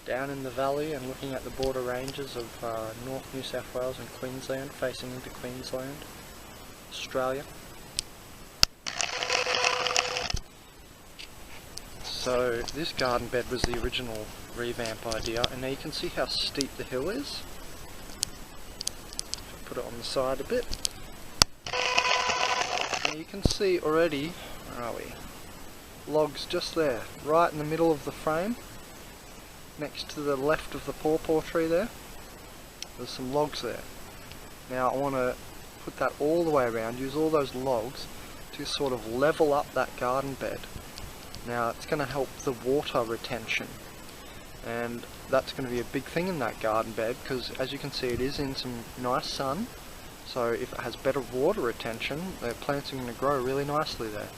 down in the valley and looking at the border ranges of North New South Wales and Queensland, facing into Queensland, Australia. So this garden bed was the original Revamp idea, and now you can see how steep the hill is. If I put it on the side a bit, and you can see already, where are we? Logs just there, right in the middle of the frame, next to the left of the pawpaw tree there. There's some logs there. Now I want to put that all the way around, use all those logs to sort of level up that garden bed. Now it's going to help the water retention, and that's going to be a big thing in that garden bed, because as you can see it is in some nice sun, so if it has better water retention, the plants are going to grow really nicely there.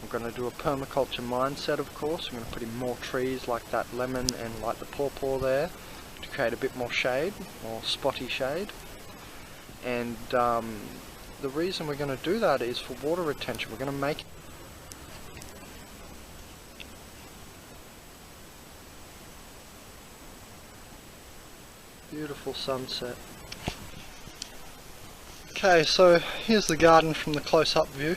I'm going to do a permaculture mindset, of course. I'm going to put in more trees like that lemon and like the pawpaw there to create a bit more shade, more spotty shade. And the reason we're going to do that is for water retention. We're going to make beautiful sunset. Okay, so here's the garden from the close-up view.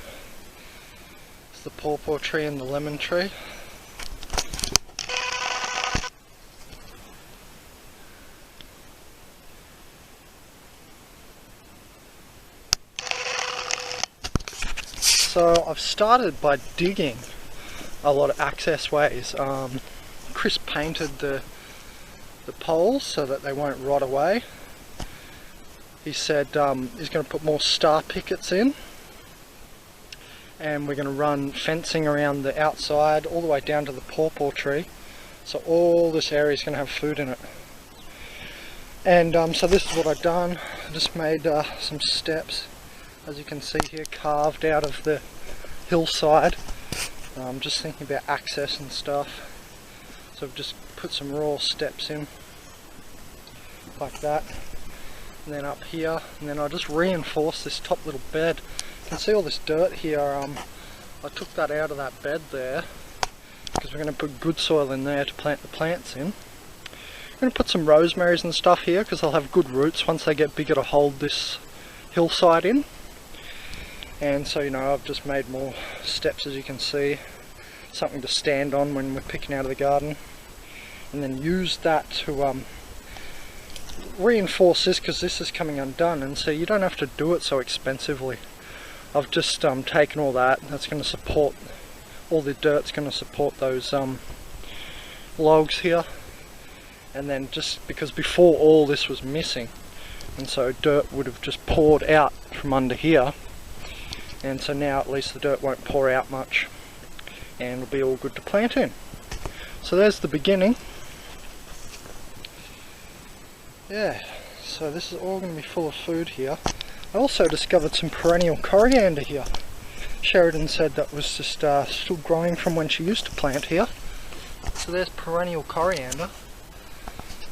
It's the pawpaw tree and the lemon tree. So I've started by digging a lot of access ways. Chris painted the poles so that they won't rot away. He said he's going to put more star pickets in, and we're going to run fencing around the outside all the way down to the pawpaw tree, so all this area is going to have food in it. And so this is what I've done. I just made some steps, as you can see here, carved out of the hillside. I'm just thinking about access and stuff, so I've just put some raw steps in like that, and then up here, and then I just reinforce this top little bed. You can see all this dirt here. I took that out of that bed there because we're going to put good soil in there to plant the plants in. I'm going to put some rosemaries and stuff here because they'll have good roots once they get bigger to hold this hillside in. And so, you know, I've just made more steps, as you can see, something to stand on when we're picking out of the garden, and then use that to reinforce this, because this is coming undone, and so you don't have to do it so expensively. I've just taken all that's going to support, all the dirt's going to support those logs here, and then just because before all this was missing, and so dirt would have just poured out from under here, and so now at least the dirt won't pour out much and it'll be all good to plant in. So there's the beginning. Yeah, so this is all going to be full of food here. I also discovered some perennial coriander here. Sheridan said that was just still growing from when she used to plant here. So there's perennial coriander.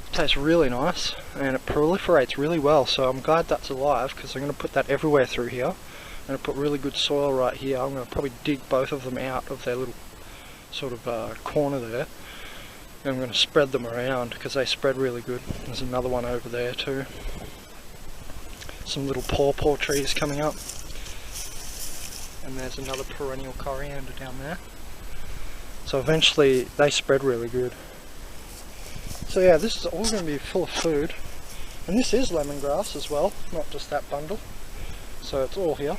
It tastes really nice and it proliferates really well, so I'm glad that's alive because I'm going to put that everywhere through here. I'm going to put really good soil right here. I'm going to probably dig both of them out of their little sort of corner there. And I'm going to spread them around because they spread really good. There's another one over there too. Some little pawpaw trees coming up. And there's another perennial coriander down there. So eventually they spread really good. So yeah, this is all going to be full of food. And this is lemongrass as well, not just that bundle. So it's all here.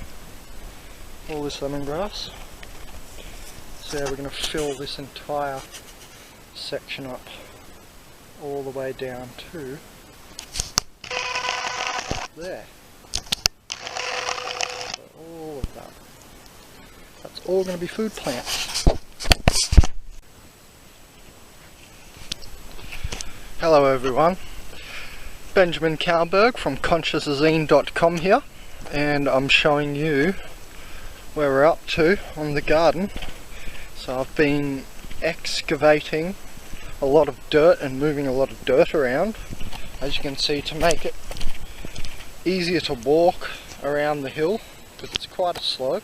All this lemongrass. So yeah, we're going to fill this entire section up all the way down to there. So all of that. That's all going to be food plants. Hello everyone. Benjamin Cowberg from consciousazine.com here, and I'm showing you where we're up to on the garden. So I've been excavating a lot of dirt and moving a lot of dirt around, as you can see, to make it easier to walk around the hill because it's quite a slope.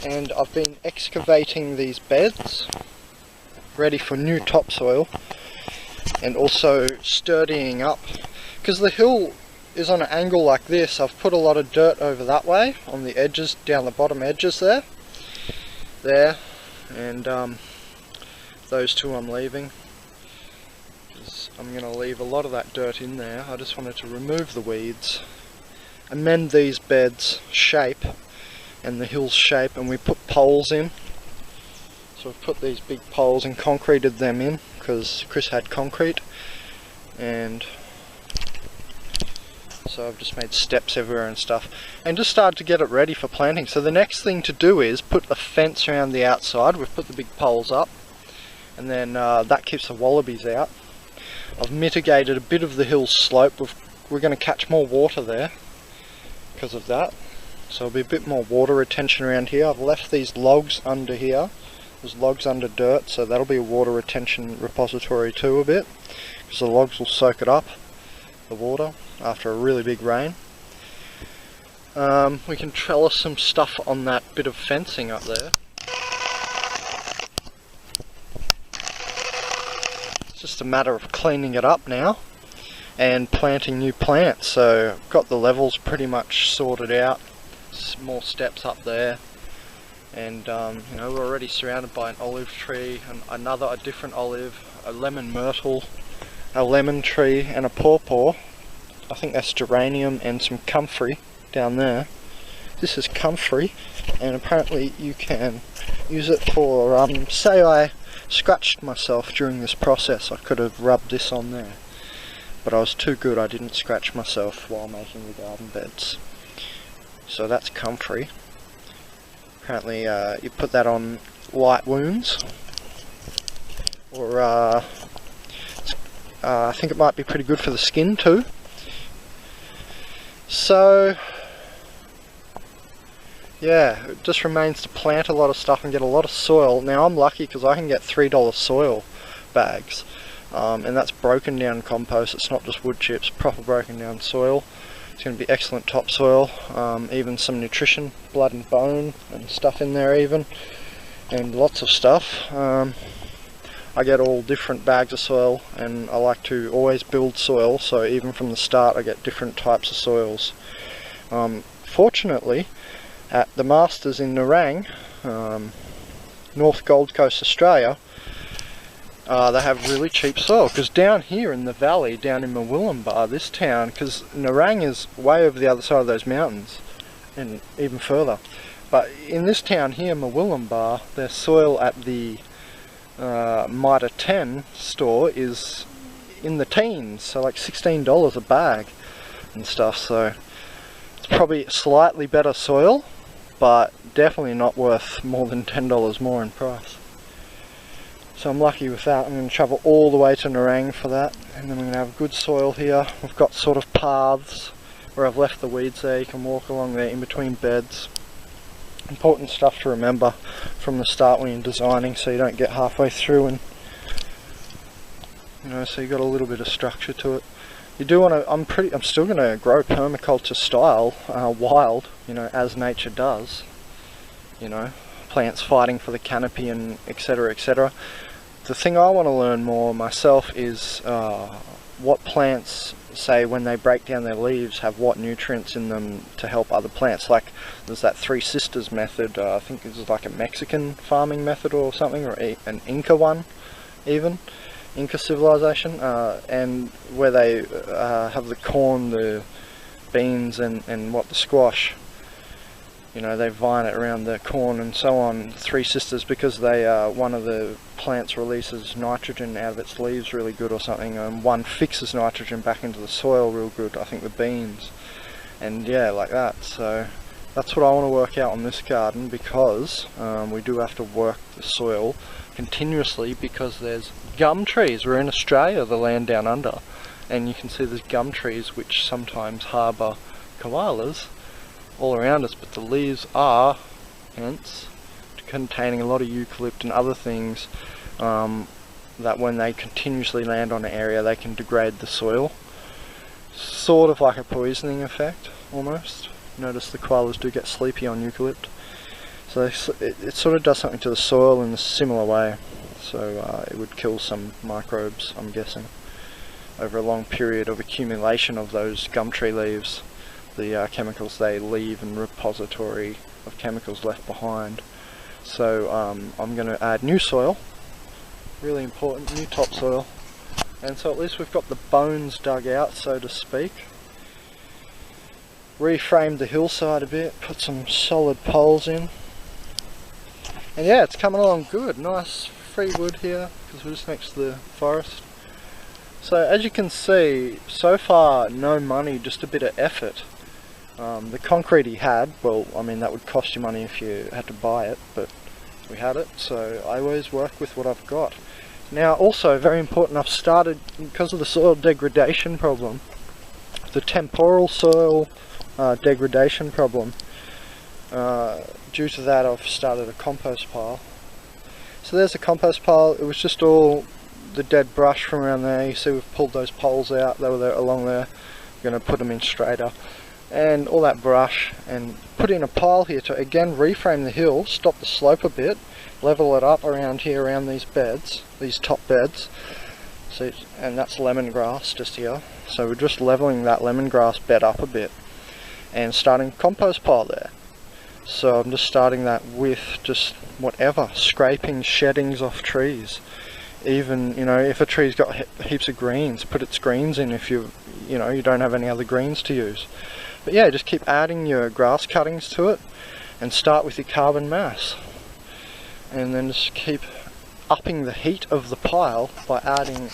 and I've been excavating these beds ready for new topsoil, and also sturdying up, because the hill is on an angle like this. I've put a lot of dirt over that way on the edges, down the bottom edges there, and those two I'm leaving. I'm going to leave a lot of that dirt in there. I just wanted to remove the weeds, amend these beds shape and the hill's shape, and we put poles in. So we've put these big poles and concreted them in because Chris had concrete, and so I've just made steps everywhere and stuff, and just started to get it ready for planting. So the next thing to do is put a fence around the outside. We've put the big poles up, and then that keeps the wallabies out. I've mitigated a bit of the hill's slope. We're going to catch more water there because of that, so there'll be a bit more water retention around here. I've left these logs under here. There's logs under dirt, so that'll be a water retention repository too a bit, because the logs will soak it up, the water, after a really big rain. We can trellis some stuff on that bit of fencing up there. It's just a matter of cleaning it up now and planting new plants. So I've got the levels pretty much sorted out, more steps up there, and you know, we're already surrounded by an olive tree, and a different olive, a lemon myrtle, a lemon tree, and a pawpaw. I think that's geranium, and some comfrey down there. This is comfrey, and apparently you can use it for, say I scratched myself during this process, I could have rubbed this on there, but I was too good, I didn't scratch myself while making the garden beds. So that's comfrey. Apparently you put that on light wounds, or I think it might be pretty good for the skin too. So yeah, it just remains to plant a lot of stuff and get a lot of soil. Now I'm lucky because I can get $3 soil bags, and that's broken down compost. It's not just wood chips, proper broken down soil. It's going to be excellent topsoil, even some nutrition, blood and bone and stuff in there even, and lots of stuff. I get all different bags of soil, and I like to always build soil, so even from the start I get different types of soils. Fortunately, at the Masters in Nerang, North Gold Coast, Australia, they have really cheap soil, because down here in the valley, down in Murwillumbah, this town, because Nerang is way over the other side of those mountains, and even further, but in this town here, Murwillumbah, their soil at the Mitre 10 store is in the teens, so like $16 a bag and stuff, so it's probably slightly better soil, but definitely not worth more than $10 more in price. So I'm lucky with that. I'm going to travel all the way to Nerang for that, and then we're going to have good soil here. We've got sort of paths where I've left the weeds there. You can walk along there in between beds. Important stuff to remember from the start when you're designing, so you don't get halfway through and, you know, so you got a little bit of structure to it. You do want to, I'm still going to grow permaculture style, wild, you know, as nature does, you know, plants fighting for the canopy and etc, etc. The thing I want to learn more myself is what plants, say when they break down their leaves, have what nutrients in them to help other plants. Like there's that Three Sisters method, I think it's like a Mexican farming method or something, or an Inca one even, Inca civilization, and where they have the corn, the beans and the squash, you know, they vine it around the corn and so on. Three Sisters, because they one of the plants releases nitrogen out of its leaves really good or something, and one fixes nitrogen back into the soil real good, I think the beans, and yeah, like that. So that's what I want to work out on this garden, because we do have to work the soil continuously, because there's gum trees. We're in Australia, the land down under, and you can see there's gum trees which sometimes harbour koalas all around us, but the leaves are, hence, containing a lot of eucalypt and other things that when they continuously land on an area, they can degrade the soil, sort of like a poisoning effect almost. Notice the koalas do get sleepy on eucalypt. So it sort of does something to the soil in a similar way. So it would kill some microbes, I'm guessing, over a long period of accumulation of those gum tree leaves, the chemicals they leave and repository of chemicals left behind. So I'm going to add new soil, really important, new topsoil, and so at least we've got the bones dug out, so to speak. Reframed the hillside a bit, put some solid poles in, and yeah, it's coming along good. Nice free wood here because we're just next to the forest. So as you can see, so far no money, just a bit of effort. The concrete he had, well, I mean that would cost you money if you had to buy it, but we had it, so I always work with what I've got. Now also, very important, I've started, because of the soil degradation problem, the temporal soil degradation problem, due to that I've started a compost pile. So there's a compost pile. It was just all the dead brush from around there. You see we've pulled those poles out, they were there along there. We're going to put them in straighter, and all that brush, and put in a pile here to again reframe the hill, stop the slope a bit, level it up around here, around these beds, these top beds. So, and that's lemongrass just here, so we're just leveling that lemongrass bed up a bit and starting a compost pile there. So I'm just starting that with just whatever, scraping, sheddings off trees. Even, you know, if a tree's got heaps of greens, put its greens in if you don't have any other greens to use. But yeah, just keep adding your grass cuttings to it and start with your carbon mass. And then just keep upping the heat of the pile by adding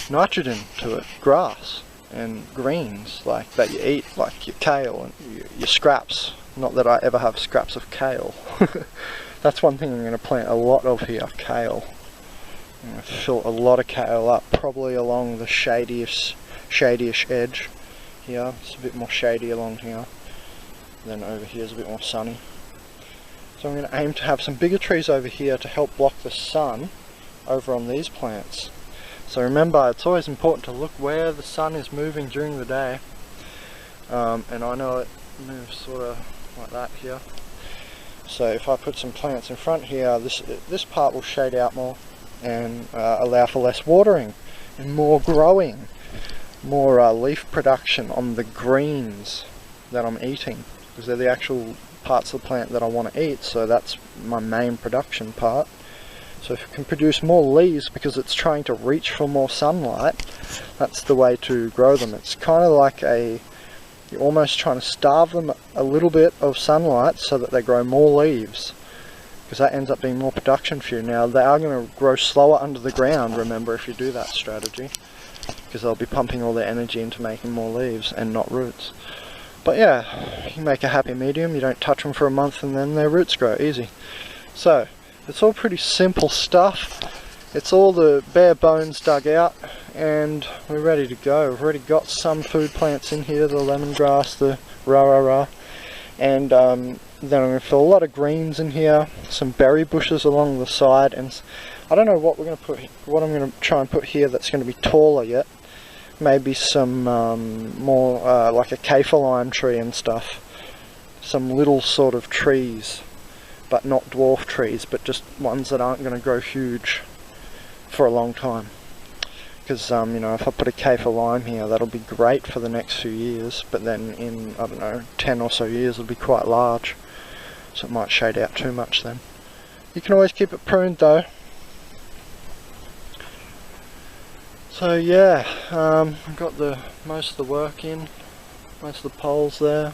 nitrogen to it, grass and greens like that you eat, like your kale and your scraps. Not that I ever have scraps of kale. That's one thing I'm going to plant a lot of here, kale. I'm going to fill a lot of kale up, probably along the shadyish edge here. It's a bit more shady along here. Then over here is a bit more sunny. So I'm going to aim to have some bigger trees over here to help block the sun over on these plants. So remember, it's always important to look where the sun is moving during the day. And I know it moves sort of like that here. So if I put some plants in front here, this part will shade out more and allow for less watering and more growing, more leaf production on the greens that I'm eating, because they're the actual parts of the plant that I want to eat, so that's my main production part. So if it can produce more leaves because it's trying to reach for more sunlight, that's the way to grow them. It's kind of like you're almost trying to starve them a little bit of sunlight so that they grow more leaves, because that ends up being more production for you. Now they are going to grow slower under the ground, remember, if you do that strategy, because they'll be pumping all their energy into making more leaves and not roots. But yeah, you make a happy medium, you don't touch them for a month and then their roots grow, easy. So it's all pretty simple stuff. It's all the bare bones dug out and we're ready to go. We've already got some food plants in here, the lemongrass, the rah-rah-rah, and then I'm going to fill a lot of greens in here, some berry bushes along the side, and I don't know what I'm going to try and put here that's going to be taller yet. Maybe some more like a kaffir lime tree and stuff. Some little sort of trees, but not dwarf trees, but just ones that aren't going to grow huge for a long time. Because you know, if I put a kaffir lime here, that'll be great for the next few years, but then in, I don't know, 10 or so years it'll be quite large, so it might shade out too much then. You can always keep it pruned though. So yeah, I've got most of the work in, most of the poles there.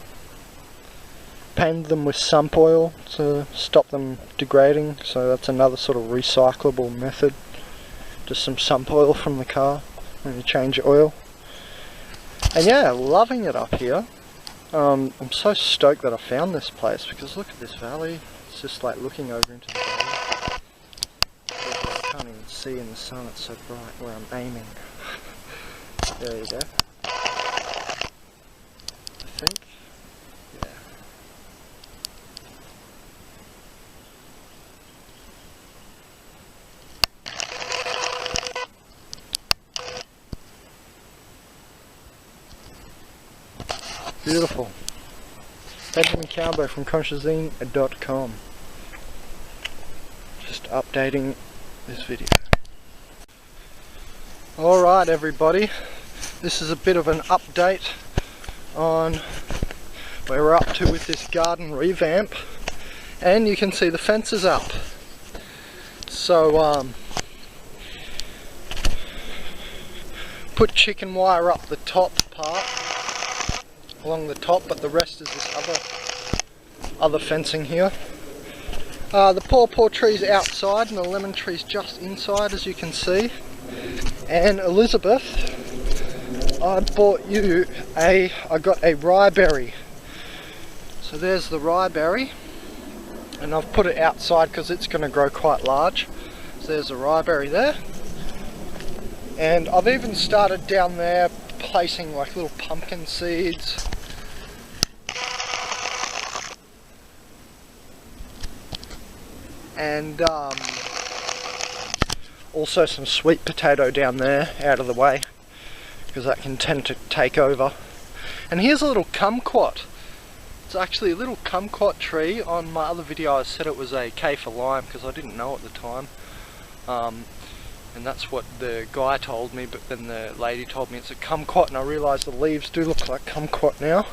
Painted them with sump oil to stop them degrading, so that's another sort of recyclable method. Just some sump oil from the car when you change your oil. And yeah, loving it up here. I'm so stoked that I found this place, because look at this valley. It's just like looking over into the valley. I can't even see in the sun, it's so bright where I'm aiming. There you go. I think. Yeah. Beautiful. Benjamin Cowboy from consciousazine.com. Just updating this video. Alright everybody, this is a bit of an update on where we're up to with this garden revamp, and you can see the fence is up. So put chicken wire up the top part, along the top, but the rest is this other fencing here. The pawpaw tree's outside and the lemon tree's just inside, as you can see. And Elizabeth, I got a rye berry. So there's the rye berry, and I've put it outside because it's going to grow quite large. So there's the rye berry there. And I've even started down there placing like little pumpkin seeds. And also some sweet potato down there out of the way, because that can tend to take over. And here's a little kumquat. It's actually a little kumquat tree. On my other video I said it was a kaffir lime because I didn't know at the time. And that's what the guy told me, but then the lady told me it's a kumquat, and I realised the leaves do look like kumquat now.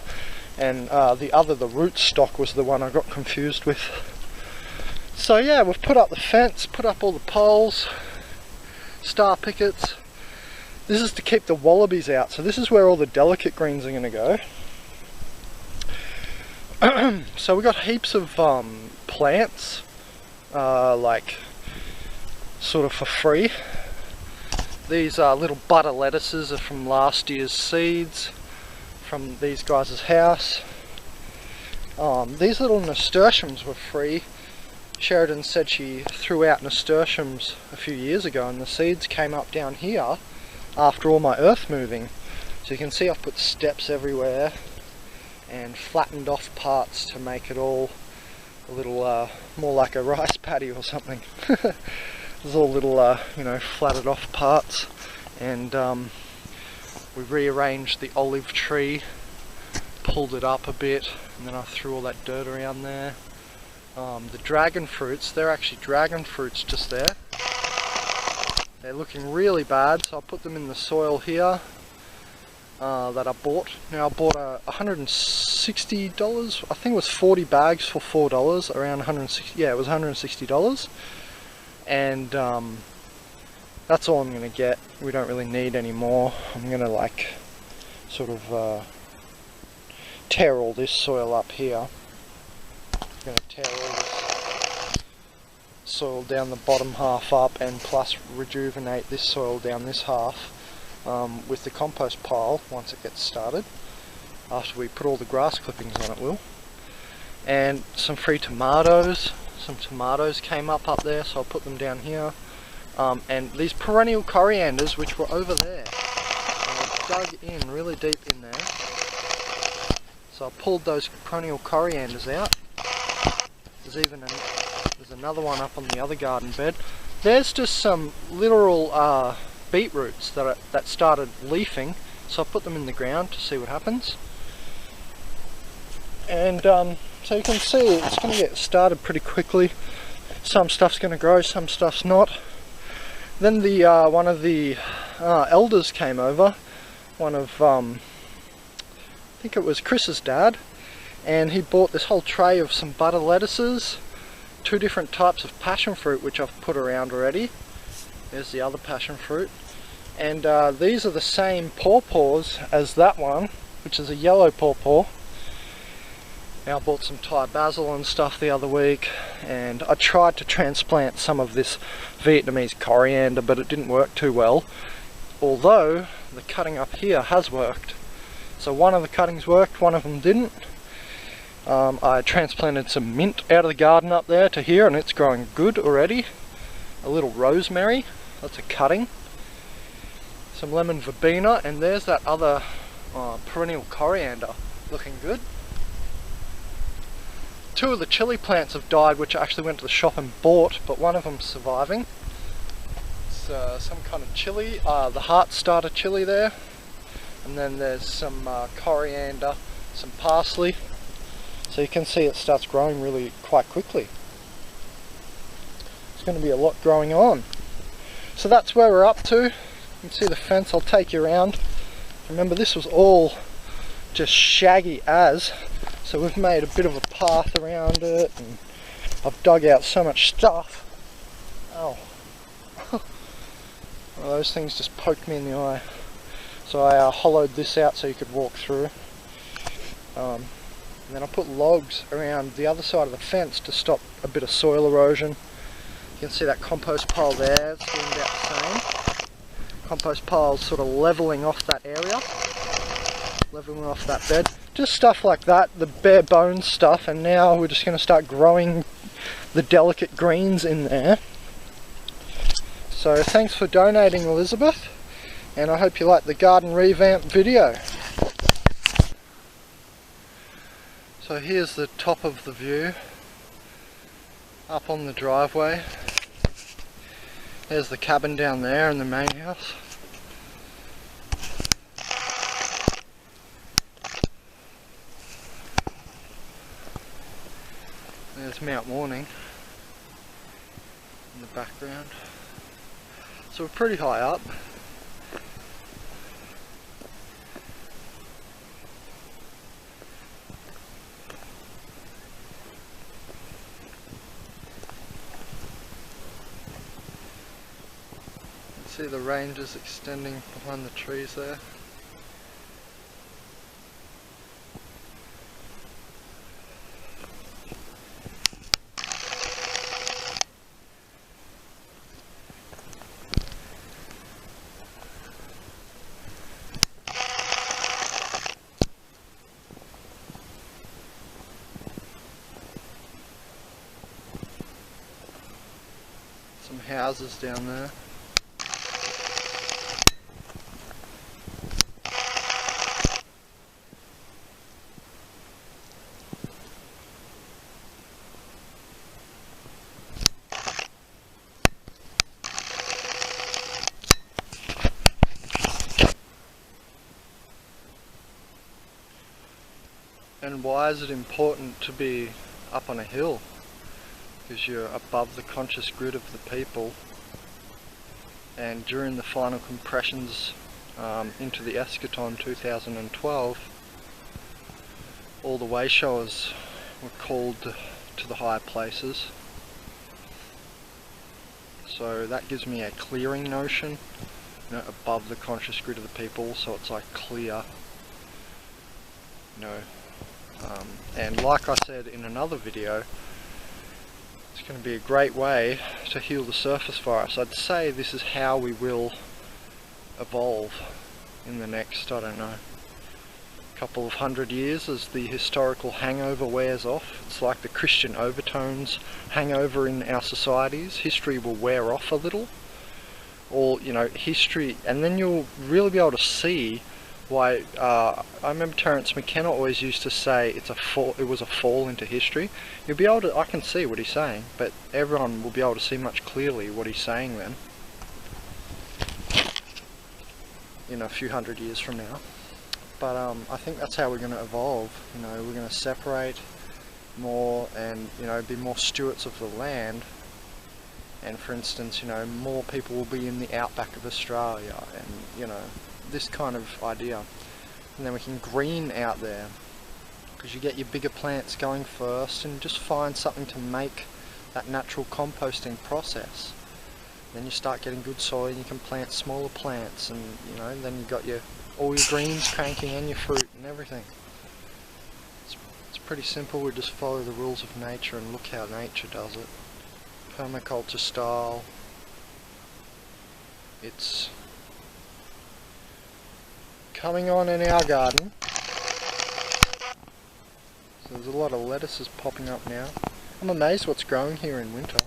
And the root stock was the one I got confused with. So yeah, we've put up the fence, put up all the poles, star pickets. This is to keep the wallabies out, so this is where all the delicate greens are going to go. So we got heaps of plants, like sort of for free. These little butter lettuces are from last year's seeds from these guys' house. These little nasturtiums were free. Sheridan said she threw out nasturtiums a few years ago, and the seeds came up down here after all my earth moving. So you can see I've put steps everywhere and flattened off parts to make it all a little more like a rice paddy or something. There's all little you know, flatted off parts, and we rearranged the olive tree, pulled it up a bit, and then I threw all that dirt around there. The dragon fruits, they're actually dragon fruits just there. They're looking really bad, so I put them in the soil here that I bought. Now I bought $160, I think it was 40 bags for $4, around 160, yeah, it was $160. And that's all I'm going to get. We don't really need any more. I'm going to like sort of tear all this soil up here. I'm going to tear all this soil down the bottom half up, and plus rejuvenate this soil down this half with the compost pile once it gets started, after we put all the grass clippings on it will. And some free tomatoes. Some tomatoes came up there, so I'll put them down here. And these perennial corianders, which were over there, I dug in really deep in there. So I pulled those perennial corianders out. There's another one up on the other garden bed. There's just some literal beetroots that started leafing, so I put them in the ground to see what happens. And so you can see it's going to get started pretty quickly. Some stuff's going to grow, some stuff's not. Then one of the elders came over, one of I think it was Chris's dad, and he bought this whole tray of some butter lettuces, 2 different types of passion fruit which I've put around already. There's the other passion fruit. And these are the same pawpaws as that one, which is a yellow pawpaw. Now I bought some Thai basil and stuff the other week, and I tried to transplant some of this Vietnamese coriander, but it didn't work too well, although the cutting up here has worked. So one of the cuttings worked, one of them didn't. I transplanted some mint out of the garden up there to here, and it's growing good already. A little rosemary, that's a cutting. Some lemon verbena, and there's that other perennial coriander looking good. 2 of the chili plants have died, which I actually went to the shop and bought, but one of them's surviving. It's some kind of chili, the heart starter chili there. And then there's some coriander, some parsley, So you can see it starts growing really quite quickly. There's going to be a lot growing on. So that's where we're up to. You can see the fence, I'll take you around. Remember, this was all just shaggy as, so we've made a bit of a path around it, and I've dug out so much stuff. Oh. Well, those things just poked me in the eye. So I hollowed this out so you could walk through. And then I put logs around the other side of the fence to stop a bit of soil erosion. You can see that compost pile there, it's doing about the same. Compost pile's sort of levelling off that area, levelling off that bed. Just stuff like that, the bare bones stuff, and now we're just going to start growing the delicate greens in there. So thanks for donating, Elizabeth, and I hope you like the garden revamp video. So here's the top of the view, up on the driveway. There's the cabin down there in the main house. There's Mount Morning in the background. So we're pretty high up. See the ranges extending behind the trees there. Some houses down there. And why is it important to be up on a hill? Because you're above the conscious grid of the people, and during the final compressions into the eschaton 2012, all the way showers were called to the higher places. So that gives me a clearing notion, you know, above the conscious grid of the people, so it's like clear, you know. And like I said in another video, it's going to be a great way to heal the surface virus. I'd say this is how we will evolve in the next, I don't know, couple of 100 years as the historical hangover wears off. It's like the Christian overtones hangover in our societies. History will wear off a little, or, you know, history, and then you'll really be able to see why. I remember Terence McKenna always used to say it was a fall into history. You'll be able to, I can see what he's saying, but everyone will be able to see much clearly what he's saying then, in a few hundred years from now. But I think that's how we're going to evolve. You know, we're going to separate more and, you know, be more stewards of the land. And for instance, you know, more people will be in the outback of Australia, and, you know, this kind of idea. And then we can green out there, because you get your bigger plants going first, and just find something to make that natural composting process. Then you start getting good soil, and you can plant smaller plants, and, you know, then you got all your greens cranking and your fruit and everything. It's pretty simple. We just follow the rules of nature and look how nature does it. Permaculture style. It's coming on in our garden. So there's a lot of lettuces popping up now. I'm amazed what's growing here in winter.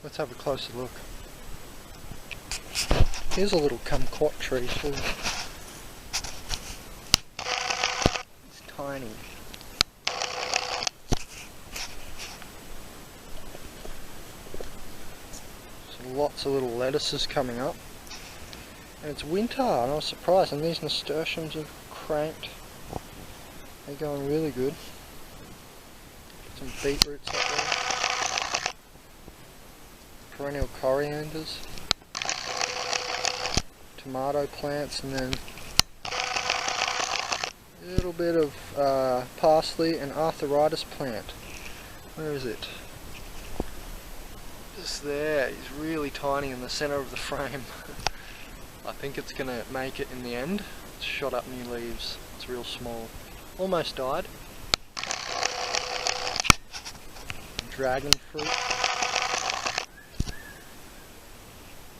Let's have a closer look. Here's a little kumquat tree too. It's tiny. So lots of little lettuces coming up. And it's winter, and I was surprised, and these nasturtiums have cranked. They're going really good. Some beetroots up there. Perennial corianders. Tomato plants, and then a little bit of parsley and arthritis plant. Where is it? Just there. It's really tiny in the center of the frame. I think it's going to make it in the end. It's shot up new leaves. It's real small. Almost died. Dragon fruit.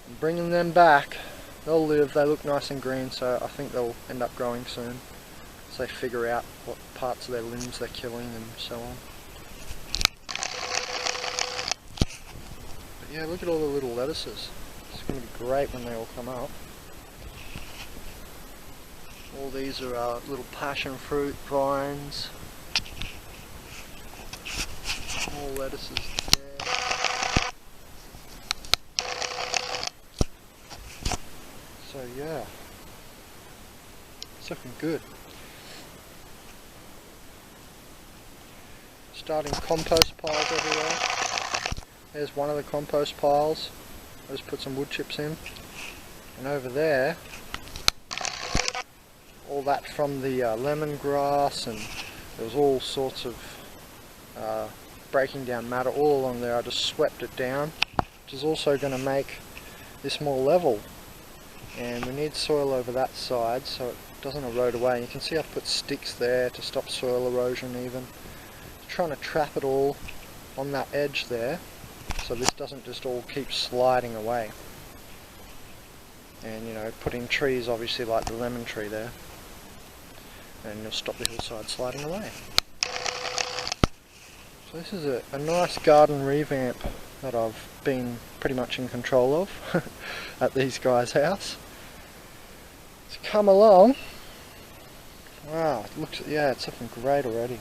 I'm bringing them back. They'll live. They look nice and green, so I think they'll end up growing soon. As they figure out what parts of their limbs they're killing and so on. But yeah, look at all the little lettuces. It's going to be great when they all come up. All these are little passion fruit vines. More lettuces there. So yeah, it's looking good. Starting compost piles everywhere. There's one of the compost piles. I just put some wood chips in. And over there, all that from the lemongrass, and there was all sorts of breaking down matter all along there. I just swept it down, which is also going to make this more level. And we need soil over that side so it doesn't erode away. You can see I've put sticks there to stop soil erosion even. Trying to trap it all on that edge there so this doesn't just all keep sliding away. And you know, putting trees obviously like the lemon tree there, and you'll stop the hillside sliding away. So this is a nice garden revamp that I've been pretty much in control of at these guys' house. It's come along. Wow, it looks, yeah, it's looking great already.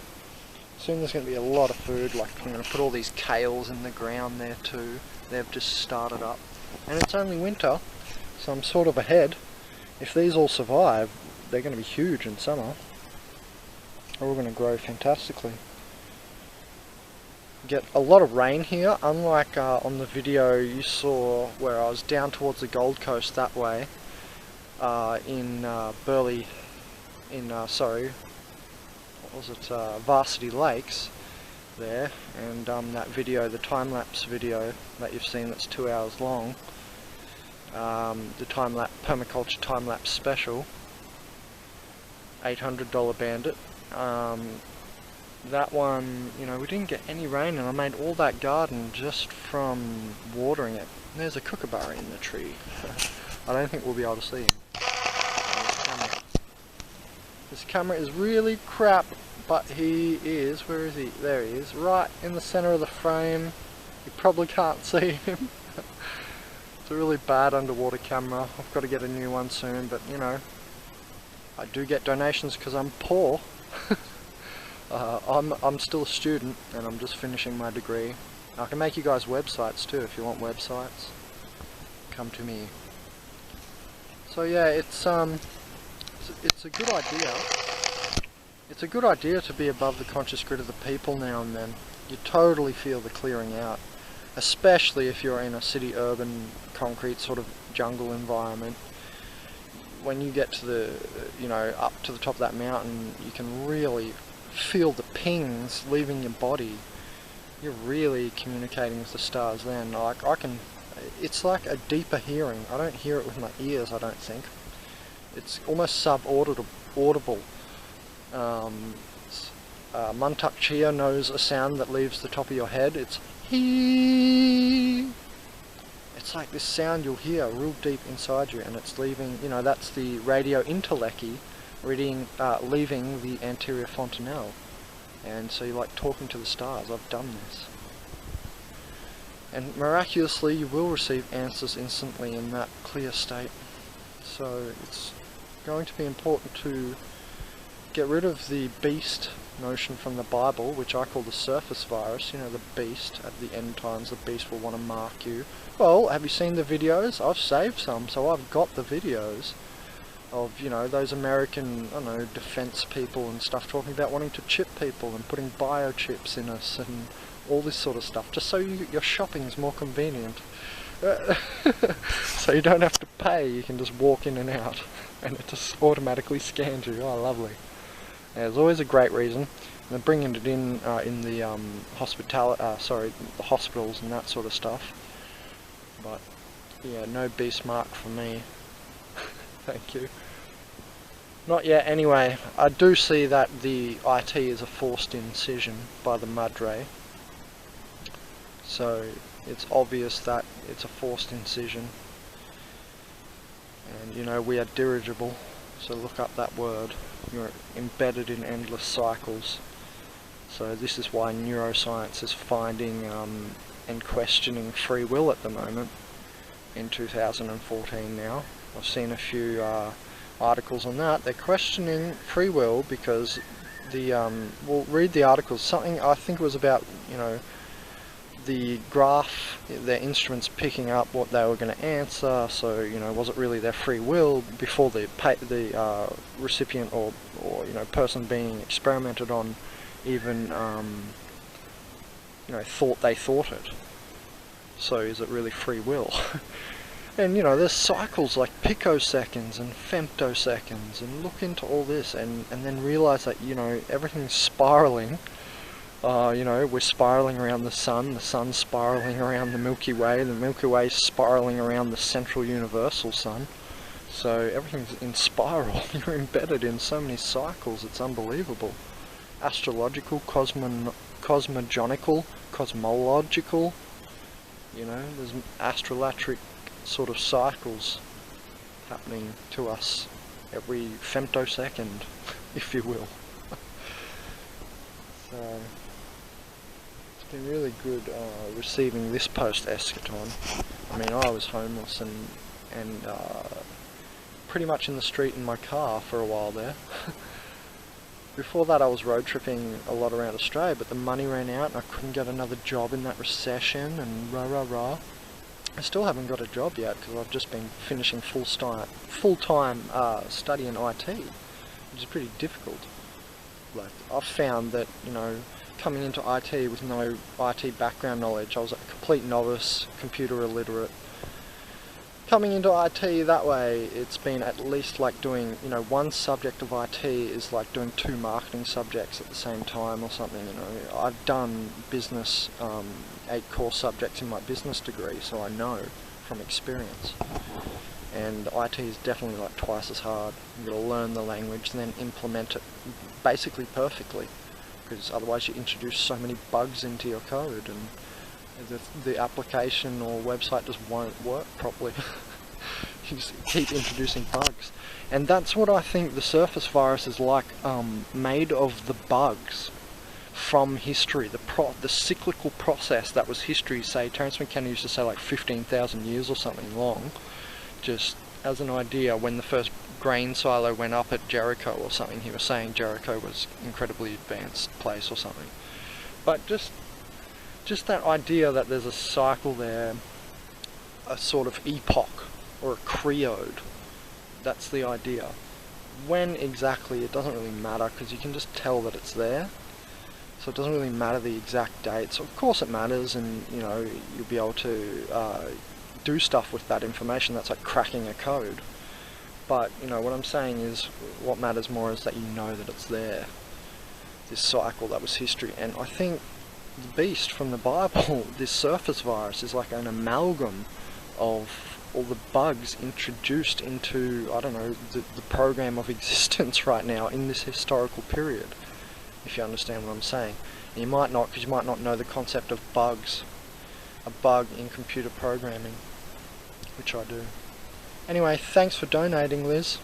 Soon there's going to be a lot of food. Like, I'm going to put all these kales in the ground there too. They've just started up. And it's only winter, so I'm sort of ahead. If these all survive, they're going to be huge in summer. They're all going to grow fantastically. Get a lot of rain here, unlike on the video you saw where I was down towards the Gold Coast that way, in Burleigh, sorry, what was it, Varsity Lakes there, and that video, the time-lapse video that you've seen that's 2 hours long, the Permaculture time-lapse special, $800 Bandit. That one, you know, we didn't get any rain, and I made all that garden just from watering it. There's a kookaburra in the tree. I don't think we'll be able to see him. This camera is really crap, but he is, where is he? There he is, right in the center of the frame. You probably can't see him. It's a really bad underwater camera. I've got to get a new one soon, but you know, I do get donations because I'm poor. I'm still a student, and I'm just finishing my degree. I can make you guys websites too if you want websites. Come to me. So yeah, it's a good idea. It's a good idea to be above the conscious grid of the people now and then. You totally feel the clearing out, especially if you're in a city, urban, concrete sort of jungle environment. When you get to the, you know, up to the top of that mountain, you can really feel the pings leaving your body. You're really communicating with the stars then. Like, it's like a deeper hearing. I don't hear it with my ears, I don't think. It's almost sub-audible. Muntuk Chia knows a sound that leaves the top of your head. It's hee. It's like this sound you'll hear real deep inside you, and it's leaving, you know, that's the radio interlecky leaving the anterior fontanelle. And so you're like talking to the stars. I've done this. And miraculously you will receive answers instantly in that clear state. So it's going to be important to get rid of the beast notion from the Bible, which I call the surface virus, you know, the beast. At the end times, the beast will want to mark you. Well, have you seen the videos? I've saved some, so I've got the videos of, you know, those American, I don't know, defense people and stuff talking about wanting to chip people and putting biochips in us and all this sort of stuff, just so your shopping's more convenient. So you don't have to pay, you can just walk in and out and it just automatically scans you. Oh, lovely. Yeah, there's always a great reason. And they're bringing it in the the hospitals and that sort of stuff. But yeah, no beast mark for me. Thank you. Not yet anyway. I do see that the IT is a forced incision by the Madre. So it's obvious that it's a forced incision. And you know, we are dirigible, so look up that word. You're embedded in endless cycles. So this is why neuroscience is finding and questioning free will at the moment in 2014 now. I've seen a few articles on that. They're questioning free will because we'll read the articles. Something, I think it was about, you know, the graph, their instruments picking up what they were going to answer. So, you know, was it really their free will before the recipient or you know, person being experimented on even you know, thought they thought it? So is it really free will? And you know, there's cycles like picoseconds and femtoseconds, and look into all this and then realize that, you know, everything's spiraling. You know, we're spiraling around the sun's spiraling around the Milky Way's spiraling around the central universal sun. So everything's in spiral. You're embedded in so many cycles, it's unbelievable. Astrological, cosmogonical, cosmological, you know, there's astrolatric sort of cycles happening to us every femtosecond, if you will. So it's been really good receiving this post-eschaton. I mean, I was homeless and pretty much in the street in my car for a while there. Before that I was road tripping a lot around Australia, but the money ran out and I couldn't get another job in that recession and rah. I still haven't got a job yet because I've just been finishing full-time studying IT, which is pretty difficult. Like, I've found that, you know, coming into IT with no IT background knowledge, I was a complete novice, computer illiterate. Coming into IT that way, it's been at least like doing, you know, one subject of IT is like doing 2 marketing subjects at the same time or something, you know. I've done business, 8 core subjects in my business degree, so I know from experience. And IT is definitely like twice as hard. You've got to learn the language and then implement it basically perfectly, because otherwise you introduce so many bugs into your code and the application or website just won't work properly. You just keep introducing bugs. And that's what I think the surface virus is like, made of the bugs from history, the cyclical process that was history. Say, Terence McKenna used to say like 15,000 years or something long, just as an idea. When the first grain silo went up at Jericho or something, he was saying Jericho was an incredibly advanced place or something. But just that idea that there's a cycle there, a sort of epoch or a creode, that's the idea. When exactly, it doesn't really matter, because you can just tell that it's there. So it doesn't really matter the exact date. So of course it matters, and you know, you'll be able to do stuff with that information. That's like cracking a code. But you know, what I'm saying is, what matters more is that you know that it's there. This cycle that was history. And I think the beast from the Bible, this surface virus, is like an amalgam of all the bugs introduced into, I don't know, the program of existence right now in this historical period, if you understand what I'm saying. And you might not, because you might not know the concept of bugs, a bug in computer programming, which I do. Anyway, thanks for donating, Liz.